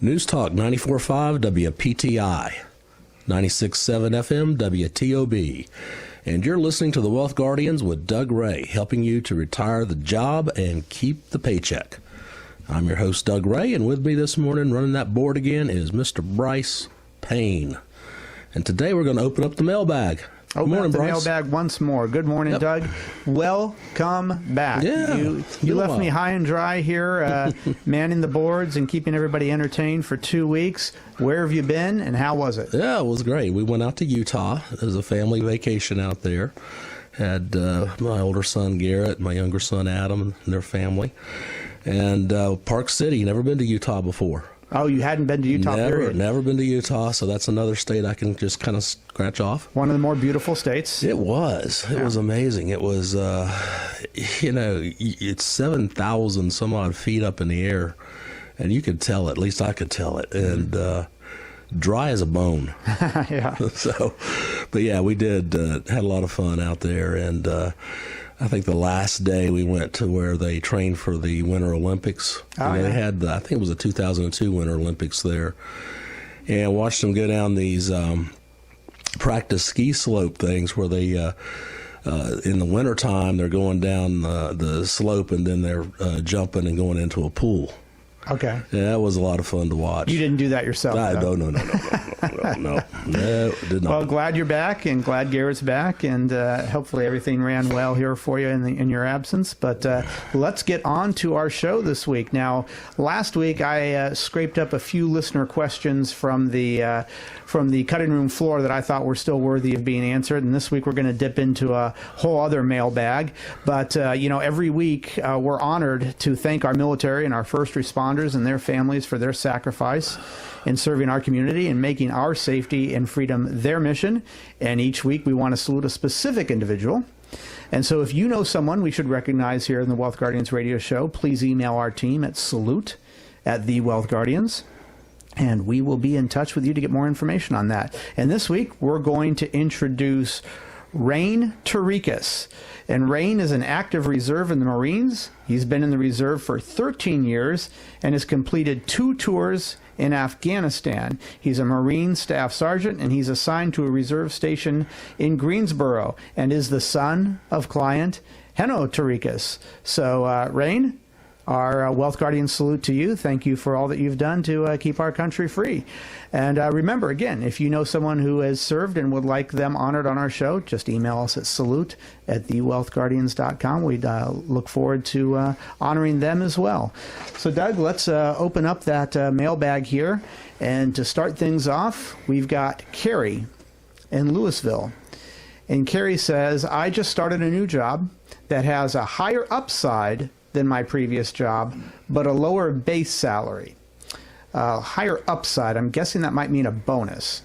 News Talk 94.5 WPTI, 96.7 FM WTOB. And you're listening to The Wealth Guardians with Doug Ray, helping you to retire the job and keep the paycheck. I'm your host, Doug Ray, and with me this morning running that board again is Mr. Brice Payne. And today we're going to open up the mailbag. Open morning, up the Brice. mailbag once more. Good morning, Doug. Welcome back. Yeah, you left me high and dry here, manning the boards and keeping everybody entertained for 2 weeks. Where have you been, and how was it? Yeah, it was great. We went out to Utah. It was a family vacation out there. Had my older son, Garrett, my younger son, Adam, and their family. And Park City, never been to Utah before. Oh, you hadn't been to Utah, period? Never been to Utah, so that's another state I can just kind of scratch off. One of the more beautiful states. It was. It was amazing. It was, it's 7,000 some odd feet up in the air, and you could tell it, at least I could tell it, and dry as a bone. Yeah. But yeah, we did, had a lot of fun out there, and I think the last day we went to where they trained for the Winter Olympics. They had, I think it was the 2002 Winter Olympics there, and watched them go down these practice ski slope things where they, in the wintertime, they're going down the slope and then they're jumping and going into a pool. Okay. Yeah, that was a lot of fun to watch. You didn't do that yourself, No, did not. Well, glad you're back, and glad Garrett's back, and hopefully everything ran well here for you in your absence. But let's get on to our show this week. Now, last week I scraped up a few listener questions from the cutting room floor that I thought were still worthy of being answered, and this week we're going to dip into a whole other mailbag. But every week we're honored to thank our military and our first responders and their families for their sacrifice in serving our community and making our safety and freedom their mission. And each week we want to salute a specific individual. And so if you know someone we should recognize here in the Wealth Guardians radio show, please email our team at salute@thewealthguardians. And we will be in touch with you to get more information on that. And this week we're going to introduce Rain Tarikas. And Rain is an active reserve in the Marines. He's been in the reserve for 13 years and has completed 2 tours in Afghanistan. He's a Marine Staff Sergeant, and he's assigned to a reserve station in Greensboro and is the son of client Heno Tarikas. So, Rain, our Wealth Guardian salute to you. Thank you for all that you've done to keep our country free. And remember, again, if you know someone who has served and would like them honored on our show, just email us at salute@thewealthguardians.com. We'd look forward to honoring them as well. So, Doug, let's open up that mailbag here. And to start things off, we've got Carrie in Louisville. And Carrie says, I just started a new job that has a higher upside than my previous job, but a lower base salary. Higher upside, I'm guessing that might mean a bonus.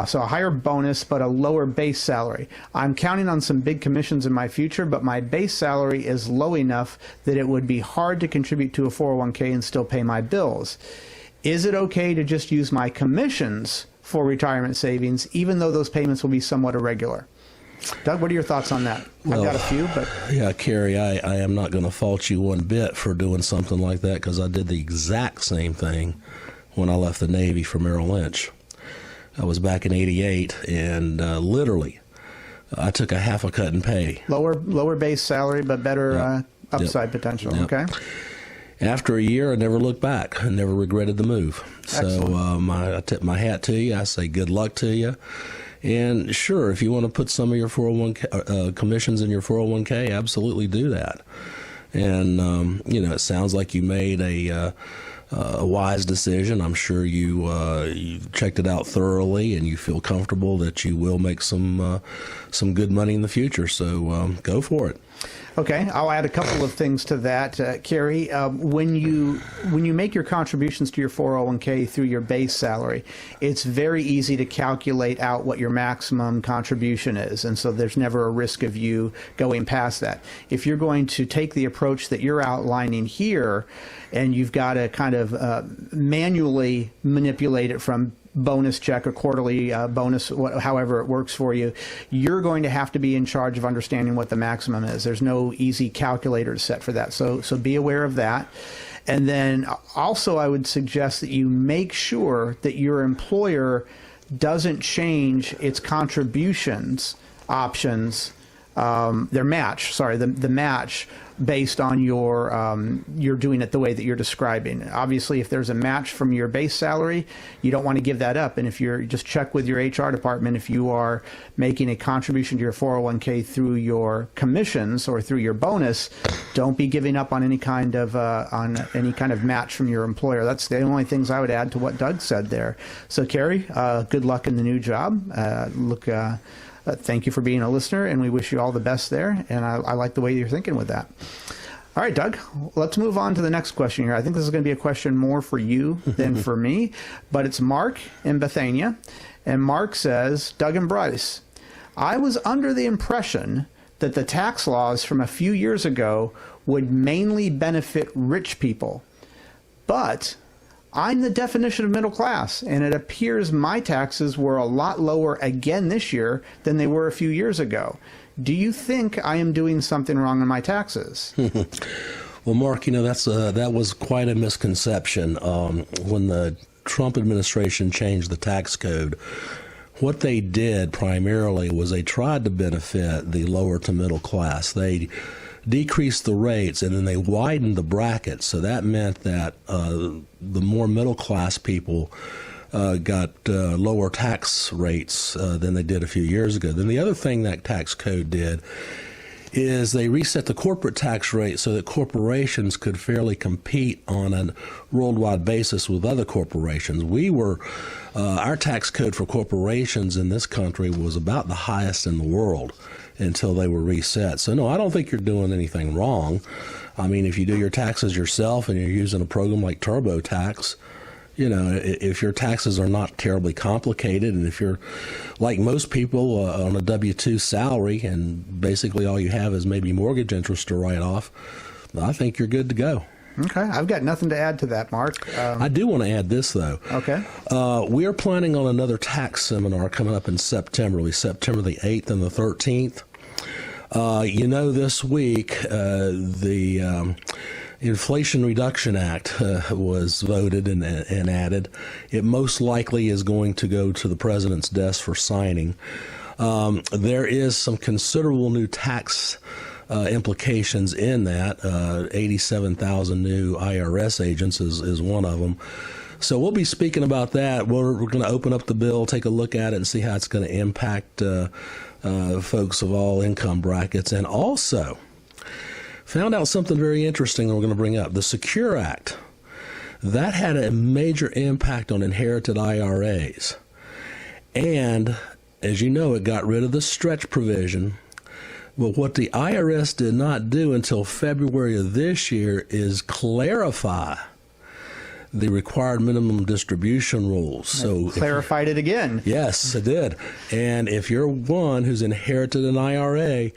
So a higher bonus, but a lower base salary. I'm counting on some big commissions in my future, but my base salary is low enough that it would be hard to contribute to a 401k and still pay my bills. Is it okay to just use my commissions for retirement savings, even though those payments will be somewhat irregular? Doug, what are your thoughts on that? Well, I've got a few, but... Yeah, Carrie, I am not going to fault you one bit for doing something like that, because I did the exact same thing when I left the Navy for Merrill Lynch. I was back in '88, and literally, I took a half a cut in pay. Lower base salary, but better upside potential, okay? After a year, I never looked back. I never regretted the move. Excellent. So I tip my hat to you. I say good luck to you. And sure, if you want to put some of your 401k commissions in your 401k, absolutely do that. And it sounds like you made a wise decision. I'm sure you checked it out thoroughly, and you feel comfortable that you will make some good money in the future. So go for it. Okay, I'll add a couple of things to that, Carrie. When you make your contributions to your 401k through your base salary, it's very easy to calculate out what your maximum contribution is, and so there's never a risk of you going past that. If you're going to take the approach that you're outlining here, and you've got to kind of manually manipulate it from bonus check, a quarterly bonus, however it works for you, you're going to have to be in charge of understanding what the maximum is. There's no easy calculator to set for that. So be aware of that. And then also I would suggest that you make sure that your employer doesn't change its contributions options, the match based on you're doing it the way that you're describing. Obviously, if there's a match from your base salary, you don't want to give that up. And if you're just check with your HR department, if you are making a contribution to your 401k through your commissions or through your bonus, don't be giving up on any kind of match from your employer. That's the only things I would add to what Doug said there. So, Carrie, good luck in the new job. Thank you for being a listener, and we wish you all the best there. And I like the way you're thinking with that. All right, Doug, let's move on to the next question here. I think this is going to be a question more for you than for me, but it's Mark in Bethania. And Mark says, Doug and Brice, I was under the impression that the tax laws from a few years ago would mainly benefit rich people. But I'm the definition of middle class, and it appears my taxes were a lot lower again this year than they were a few years ago. Do you think I am doing something wrong in my taxes? Well, Mark, that was quite a misconception. When the Trump administration changed the tax code, what they did primarily was they tried to benefit the lower to middle class. They decreased the rates, and then they widened the brackets. So that meant that the more middle class people got lower tax rates than they did a few years ago. Then the other thing that tax code did is they reset the corporate tax rate so that corporations could fairly compete on a worldwide basis with other corporations. Our tax code for corporations in this country was about the highest in the world until they were reset. So no, I don't think you're doing anything wrong. I mean, if you do your taxes yourself and you're using a program like TurboTax, if your taxes are not terribly complicated, and if you're like most people on a W-2 salary and basically all you have is maybe mortgage interest to write off, I think you're good to go. Okay. I've got nothing to add to that, Mark. I do want to add this, though. Okay. We are planning on another tax seminar coming up in September. It'll be September the 8th and the 13th. This week, the Inflation Reduction Act was voted and added. It most likely is going to go to the president's desk for signing. There is some considerable new tax implications in that. 87,000 new IRS agents is one of them. So we'll be speaking about that. We're going to open up the bill, take a look at it, and see how it's going to impact folks of all income brackets. And also found out something very interesting that we're going to bring up. The Secure Act, that had a major impact on inherited IRAs. And as you know, it got rid of the stretch provision. But what the IRS did not do until February of this year is clarify the required minimum distribution rules. So clarified it again. Yes, it did. And if you're one who's inherited an IRA,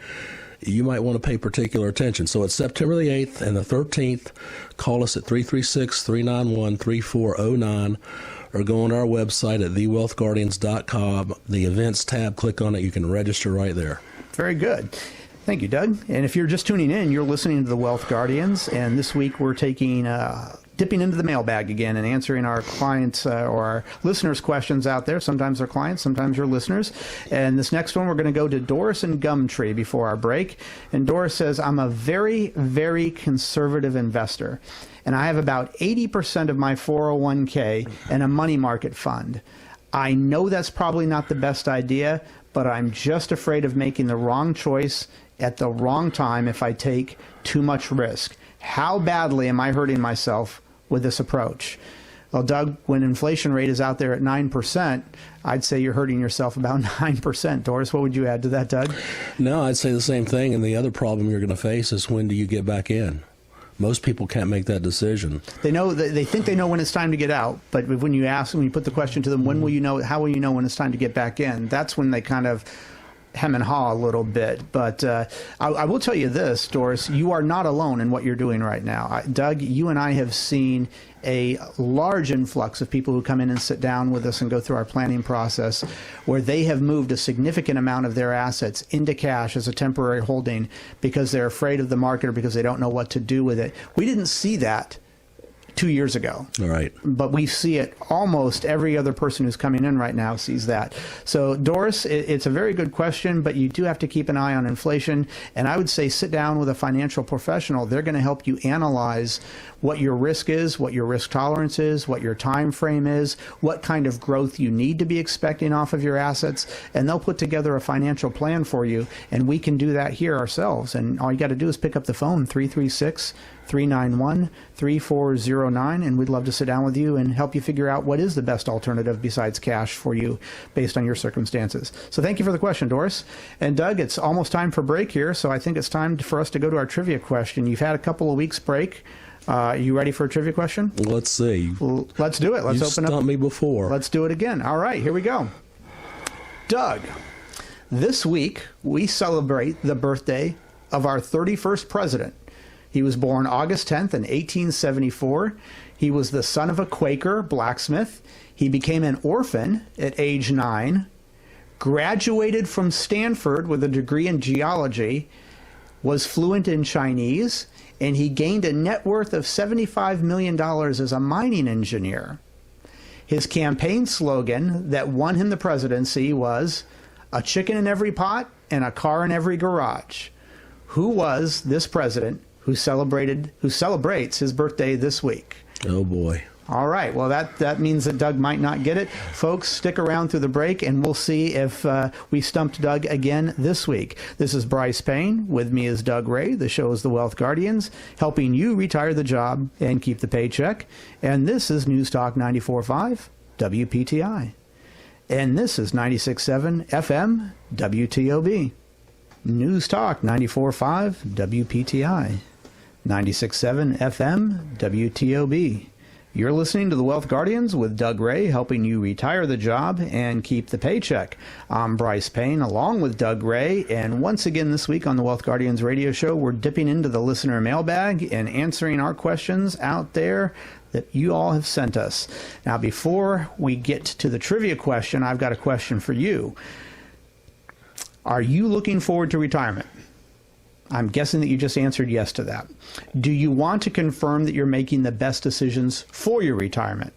you might want to pay particular attention. So it's September the 8th and the 13th. Call us at 336-391-3409 or go on our website at thewealthguardians.com. The events tab, click on it. You can register right there. Very good. Thank you, Doug. And if you're just tuning in, you're listening to the Wealth Guardians. And this week we're dipping into the mailbag again and answering our clients or our listeners' questions out there. Sometimes they're clients, sometimes they're listeners. And this next one, we're going to go to Doris in Gumtree before our break. And Doris says, I'm a very, very conservative investor, and I have about 80% of my 401k in a money market fund. I know that's probably not the best idea, but I'm just afraid of making the wrong choice at the wrong time if I take too much risk. How badly am I hurting myself with this approach? Well, Doug, when inflation rate is out there at 9%, I'd say you're hurting yourself about 9%. Doris, what would you add to that, Doug? No, I'd say the same thing. And the other problem you're going to face is, when do you get back in? Most people can't make that decision. They think they know when it's time to get out, but when you put the question to them, when will you know? How will you know when it's time to get back in? That's when they kind of hem and haw a little bit. But I will tell you this, Doris, you are not alone in what you're doing right now. Doug, you and I have seen a large influx of people who come in and sit down with us and go through our planning process where they have moved a significant amount of their assets into cash as a temporary holding because they're afraid of the market or because they don't know what to do with it. We didn't see that 2 years ago. All right. But we see it almost every other person who's coming in right now sees that. So, Doris, it's a very good question, but you do have to keep an eye on inflation. And I would say sit down with a financial professional. They're going to help you analyze what your risk is, what your risk tolerance is, what your time frame is, what kind of growth you need to be expecting off of your assets, and they'll put together a financial plan for you, and we can do that here ourselves. And all you got to do is pick up the phone, 336-391-3409, and we'd love to sit down with you and help you figure out what is the best alternative besides cash for you based on your circumstances. So thank you for the question, Doris. And Doug, it's almost time for break here, so I think it's time for us to go to our trivia question. You've had a couple of weeks break. You ready for a trivia question? Let's see. Well, let's do it. Let's open up. You stumped me before. Let's do it again. All right, here we go. Doug, this week we celebrate the birthday of our 31st president. He was born August 10th in 1874. He was the son of a Quaker blacksmith. He became an orphan at age 9, graduated from Stanford with a degree in geology, was fluent in Chinese, and he gained a net worth of $75 million as a mining engineer. His campaign slogan that won him the presidency was, "A chicken in every pot and a car in every garage." Who was this president who celebrates his birthday this week? Oh, boy. All right. Well, that means that Doug might not get it. Folks, stick around through the break, and we'll see if we stumped Doug again this week. This is Brice Payne. With me is Doug Ray. The show is The Wealth Guardians, helping you retire the job and keep the paycheck. And this is News Talk 94.5 WPTI. And this is 96.7 FM WTOB. News Talk 94.5 WPTI. 96.7 FM WTOB. You're listening to The Wealth Guardians with Doug Ray, helping you retire the job and keep the paycheck. I'm Brice Payne, along with Doug Ray, and once again this week on the Wealth Guardians radio show, we're dipping into the listener mailbag and answering our questions out there that you all have sent us. Now, before we get to the trivia question, I've got a question for you. Are you looking forward to retirement? I'm guessing that you just answered yes to that. Do you want to confirm that you're making the best decisions for your retirement?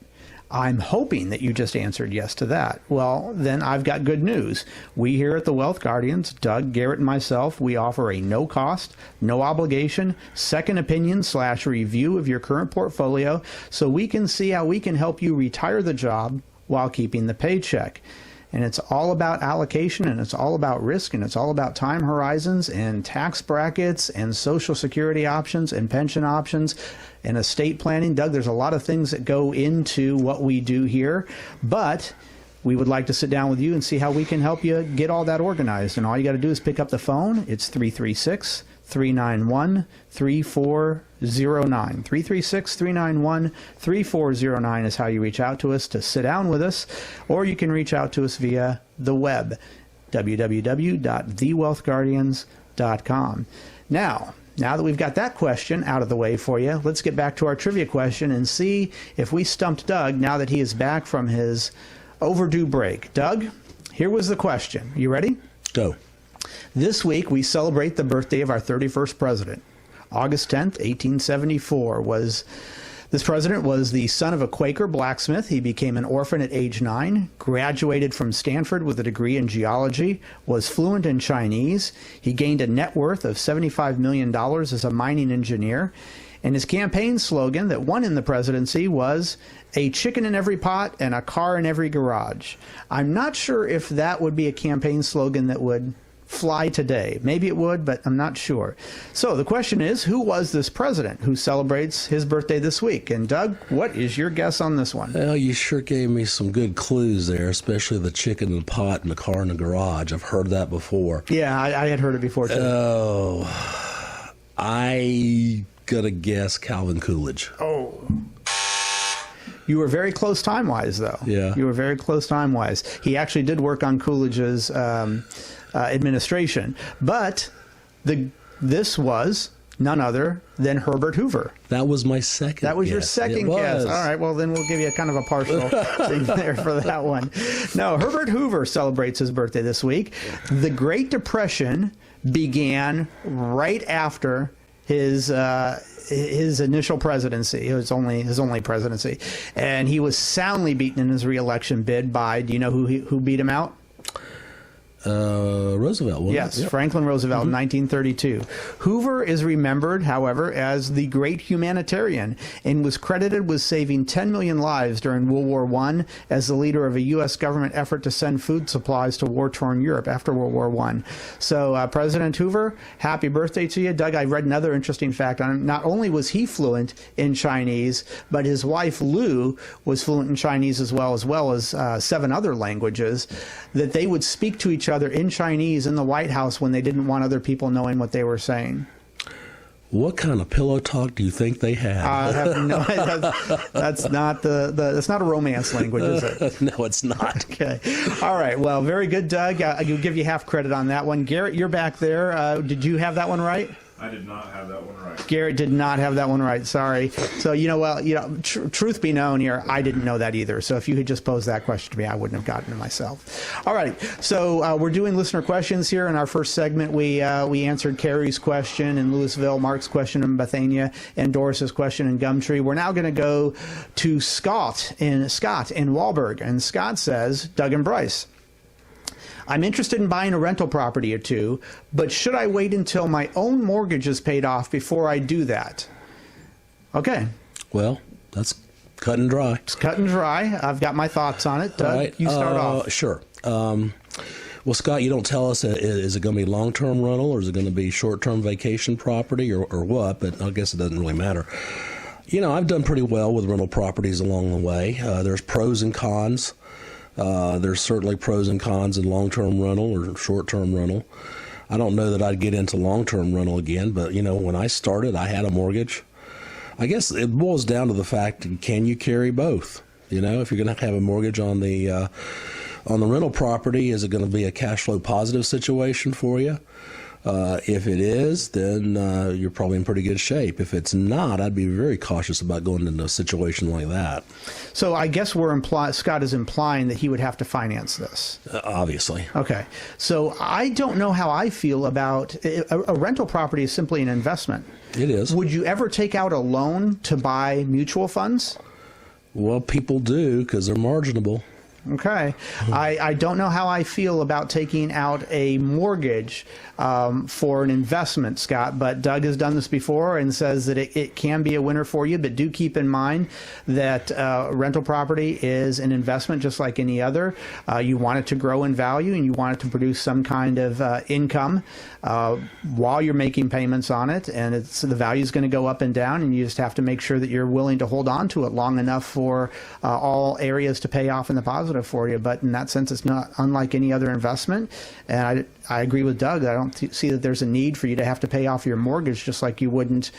I'm hoping that you just answered yes to that. Well, then I've got good news. We here at the Wealth Guardians, Doug, Garrett, and myself, we offer a no-cost, no-obligation, second opinion/review of your current portfolio so we can see how we can help you retire the job while keeping the paycheck. And it's all about allocation, and it's all about risk, and it's all about time horizons and tax brackets and Social Security options and pension options and estate planning. Doug, there's a lot of things that go into what we do here, but we would like to sit down with you and see how we can help you get all that organized. And all you got to do is pick up the phone. It's 336-391-3409. 336-391-3409 is how you reach out to us to sit down with us, or you can reach out to us via the web, www.thewealthguardians.com. Now that we've got that question out of the way for you, let's get back to our trivia question and see if we stumped Doug now that he is back from his overdue break. Doug, here was the question. You ready? Go. This week we celebrate the birthday of our 31st president. August 10th, 1874 this president was the son of a Quaker blacksmith. He became an orphan at age 9, graduated from Stanford with a degree in geology, was fluent in Chinese. He gained a net worth of $75 million as a mining engineer. And his campaign slogan that won him the presidency was, "A chicken in every pot and a car in every garage." I'm not sure if that would be a campaign slogan that would fly today. Maybe it would, but I'm not sure. So the question is, who was this president who celebrates his birthday this week? And Doug, what is your guess on this one? Well, you sure gave me some good clues there, especially the chicken in the pot and the car in the garage. I've heard that before. Yeah, I had heard it before, too. Oh, I gotta guess Calvin Coolidge. Oh. You were very close time-wise, though. Yeah. You were very close time-wise. He actually did work on Coolidge's administration. But this was none other than Herbert Hoover. That was my second That was guess. your second guess. All right, well, then we'll give you a kind of a partial thing there for that one. No, Herbert Hoover celebrates his birthday this week. The Great Depression began right after his initial presidency. It was his only presidency. And he was soundly beaten in his re-election bid by, do you know who beat him out? Roosevelt, wasn't Yes, it? Yep. Franklin Roosevelt in 1932. Hoover is remembered, however, as the great humanitarian and was credited with saving 10 million lives during World War I as the leader of a U.S. government effort to send food supplies to war-torn Europe after World War I. So, President Hoover, happy birthday to you. Doug, I read another interesting fact on him. Not only was he fluent in Chinese, but his wife, Lou, was fluent in Chinese as well as 7 other languages, that they would speak to each other in Chinese in the White House when they didn't want other people knowing what they were saying. What kind of pillow talk do you think they had? I have no idea. That's not that's not a romance language, is it? No, it's not. Okay. All right. Well, very good, Doug. I'll give you half credit on that one. Garrett, you're back there. Did you have that one right? I did not have that one right. Garrett did not have that one right. Sorry. So, truth be known here, I didn't know that either. So if you had just posed that question to me, I wouldn't have gotten it myself. All right. So we're doing listener questions here. In our first segment, we answered Carrie's question in Louisville, Mark's question in Bethania, and Doris's question in Gumtree. We're now going to go to Scott in Wahlberg. And Scott says, Doug and Brice, I'm interested in buying a rental property or two, but should I wait until my own mortgage is paid off before I do that? Okay. Well, that's cut and dry. It's cut and dry. I've got my thoughts on it. Doug, Right. you start off. Sure. Well, Scott, you don't tell us, is it going to be long-term rental or is it going to be short-term vacation property or what? But I guess it doesn't really matter. I've done pretty well with rental properties along the way. There's pros and cons. There's certainly pros and cons in long-term rental or short-term rental. I don't know that I'd get into long-term rental again, but, when I started, I had a mortgage. I guess it boils down to the fact, can you carry both? If you're going to have a mortgage on the rental property, is it going to be a cash flow positive situation for you? If it is, then you're probably in pretty good shape. If it's not, I'd be very cautious about going into a situation like that. So I guess Scott is implying that he would have to finance this. Obviously. Okay. So I don't know how I feel about a rental property is simply an investment. It is. Would you ever take out a loan to buy mutual funds? Well, people do because they're marginable. Okay. I don't know how I feel about taking out a mortgage for an investment, Scott, but Doug has done this before and says that it can be a winner for you, but do keep in mind that rental property is an investment just like any other. You want it to grow in value and you want it to produce some kind of income while you're making payments on it, and the value is going to go up and down, and you just have to make sure that you're willing to hold on to it long enough for all areas to pay off in the positive for you. But in that sense, it's not unlike any other investment, and I agree with Doug. I don't see that there's a need for you to have to pay off your mortgage, just like you wouldn't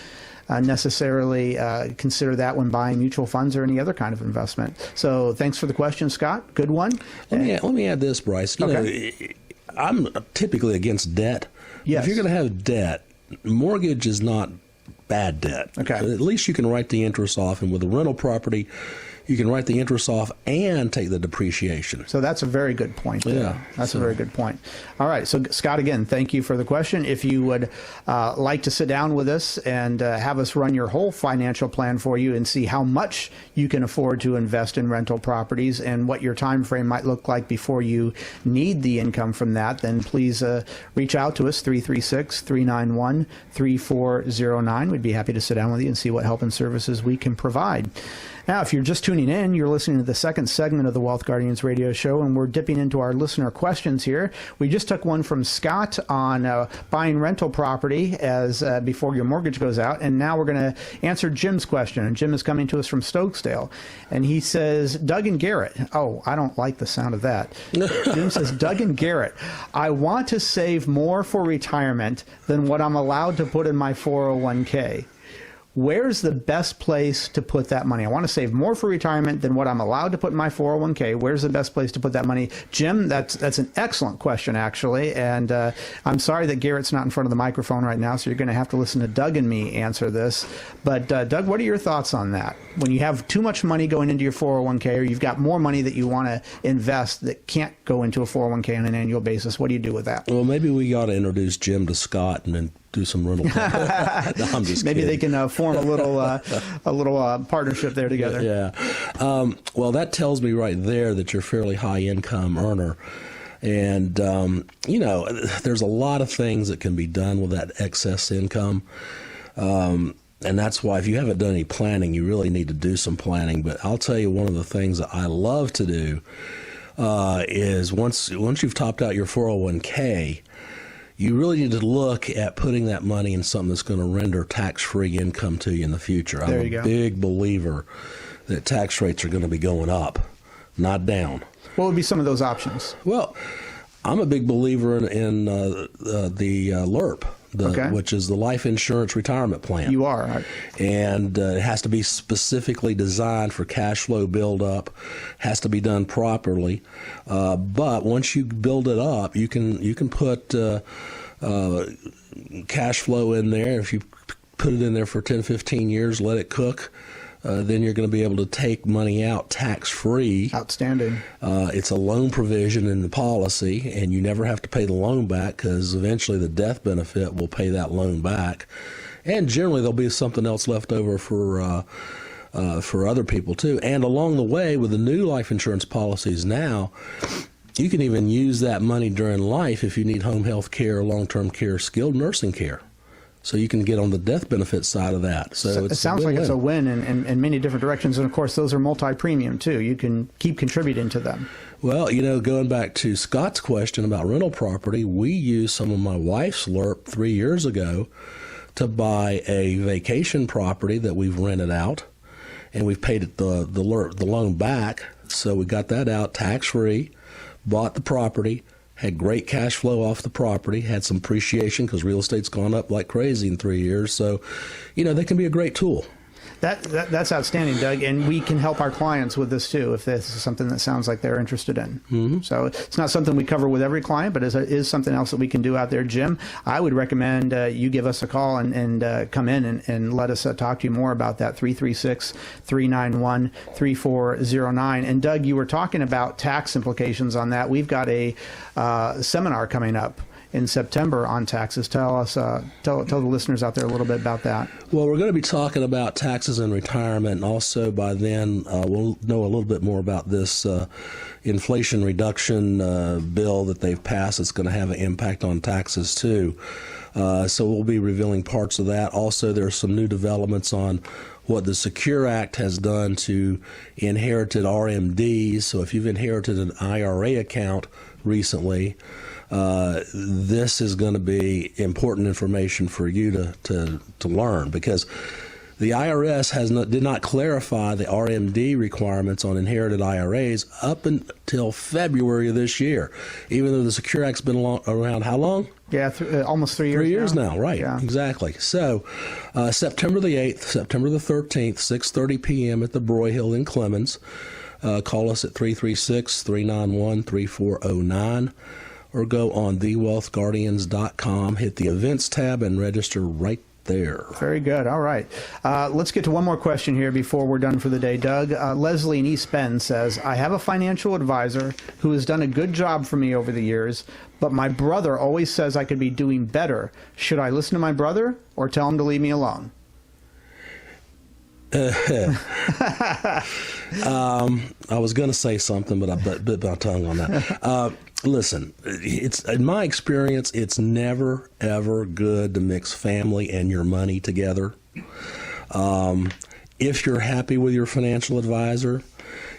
necessarily consider that when buying mutual funds or any other kind of investment. So thanks for the question, Scott. Good one. Let me add this, Brice. Okay. I'm typically against debt. Yes. If you're going to have debt, mortgage is not bad debt. Okay. At least you can write the interest off, and with a rental property, you can write the interest off and take the depreciation. So that's a very good point there. Yeah. That's a very good point. All right. So, Scott, again, thank you for the question. If you would like to sit down with us and have us run your whole financial plan for you and see how much you can afford to invest in rental properties and what your time frame might look like before you need the income from that, then please reach out to us, 336-391-3409. We'd be happy to sit down with you and see what help and services we can provide. Now, if you're just tuning in, you're listening to the second segment of the Wealth Guardians radio show, and we're dipping into our listener questions here. We just took one from Scott on buying rental property as before your mortgage goes out, and now we're going to answer Jim's question. And Jim is coming to us from Stokesdale, and he says, Doug and Garrett. Oh, I don't like the sound of that. Jim says, Doug and Garrett, I want to save more for retirement than what I'm allowed to put in my 401k. where's the best place to put that money? I want to save more for retirement than what I'm allowed to put in my 401k. Where's the best place to put that money? Jim, that's an excellent question, actually. And I'm sorry that Garrett's not in front of the microphone right now, so you're going to have to listen to Doug and me answer this. But Doug, what are your thoughts on that? When you have too much money going into your 401k, or you've got more money that you want to invest that can't go into a 401k on an annual basis, what do you do with that? Well, maybe we ought to introduce Jim to Scott and then do some rental. No, I'm just maybe kidding. They can form a little partnership there together. Yeah. Well, that tells me right there that you're a fairly high income earner. And, there's a lot of things that can be done with that excess income. And that's why if you haven't done any planning, you really need to do some planning. But I'll tell you, one of the things that I love to do is once you've topped out your 401k, you really need to look at putting that money in something that's going to render tax-free income to you in the future. I'm a big believer that tax rates are going to be going up, not down. What would be some of those options? Well, I'm a big believer in the LIRP, which is the Life Insurance Retirement Plan. You are. Right? And it has to be specifically designed for cash flow buildup, has to be done properly. But once you build it up, you can put cash flow in there. If you put it in there for 10, 15 years, let it cook, then you're going to be able to take money out tax-free. Outstanding. It's a loan provision in the policy, and you never have to pay the loan back because eventually the death benefit will pay that loan back. And generally there'll be something else left over for other people too. And along the way, with the new life insurance policies now, you can even use that money during life if you need home health care, long-term care, skilled nursing care. So you can get on the death benefit side of that. So it sounds like it's a win in many different directions. And, of course, those are multi-premium, too. You can keep contributing to them. Well, going back to Scott's question about rental property, we used some of my wife's LIRP 3 years ago to buy a vacation property that we've rented out, and we've paid the loan back. So we got that out tax-free, bought the property, had great cash flow off the property, had some appreciation because real estate's gone up like crazy in 3 years. So, they can be a great tool. That's outstanding, Doug, and we can help our clients with this too if this is something that sounds like they're interested in. Mm-hmm. So it's not something we cover with every client, but it is something else that we can do out there. Jim, I would recommend you give us a call and come in and let us talk to you more about that, 336-391-3409. And Doug, you were talking about tax implications on that. We've got a seminar coming up in September on taxes. Tell the listeners out there a little bit about that. Well, we're going to be talking about taxes and retirement, and also by then we'll know a little bit more about this inflation reduction bill that they've passed. It's going to have an impact on taxes too. So we'll be revealing parts of that. Also, there are some new developments on what the Secure Act has done to inherited RMDs. So if you've inherited an IRA account recently, this is going to be important information for you to learn, because the IRS did not clarify the RMD requirements on inherited IRAs up until February of this year, even though the Secure Act's been around how long? Yeah, almost 3 years. 3 years now, right? Yeah. Exactly. So, September the 8th, September the 13th, 6:30 p.m. at the Broyhill in Clemens. Call us at 336-391-3409. Or go on thewealthguardians.com, hit the events tab, and register right there. Very good. All right. Let's get to one more question here before we're done for the day. Doug, Leslie in East Bend says, I have a financial advisor who has done a good job for me over the years, but my brother always says I could be doing better. Should I listen to my brother or tell him to leave me alone? I was going to say something, but I bit my tongue on that. Listen, it's in my experience, it's never, ever good to mix family and your money together. If you're happy with your financial advisor,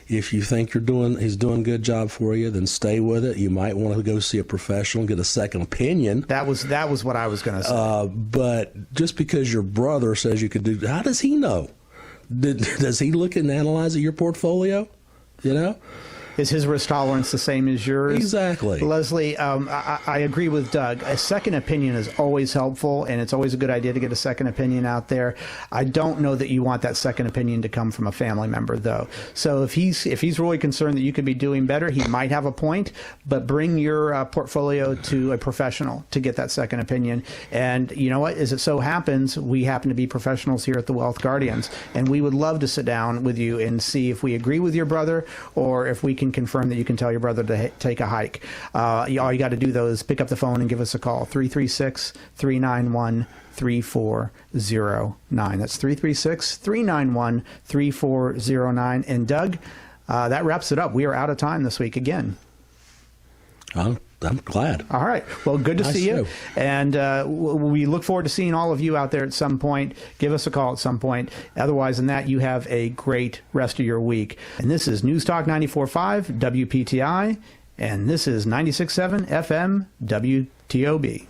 if you think he's doing a good job for you, then stay with it. You might want to go see a professional and get a second opinion. That was what I was going to say. But just because your brother says you could do, how does he know? Does he look and analyze your portfolio? Is his risk tolerance the same as yours? Exactly. Leslie, I agree with Doug. A second opinion is always helpful, and it's always a good idea to get a second opinion out there. I don't know that you want that second opinion to come from a family member, though. So if he's really concerned that you could be doing better, he might have a point, but bring your portfolio to a professional to get that second opinion. And you know what? As it so happens, we happen to be professionals here at the Wealth Guardians, and we would love to sit down with you and see if we agree with your brother or if we can confirm that you can tell your brother to take a hike. All you got to do, though, is pick up the phone and give us a call, 336-391-3409. That's 336-391-3409. And Doug, that wraps it up. We are out of time this week again. I'm glad. All right. Well, good to see you. Show. And we look forward to seeing all of you out there at some point. Give us a call at some point. Otherwise than that, you have a great rest of your week. And this is News Talk 94.5 WPTI, and this is 96.7 FM WTOB.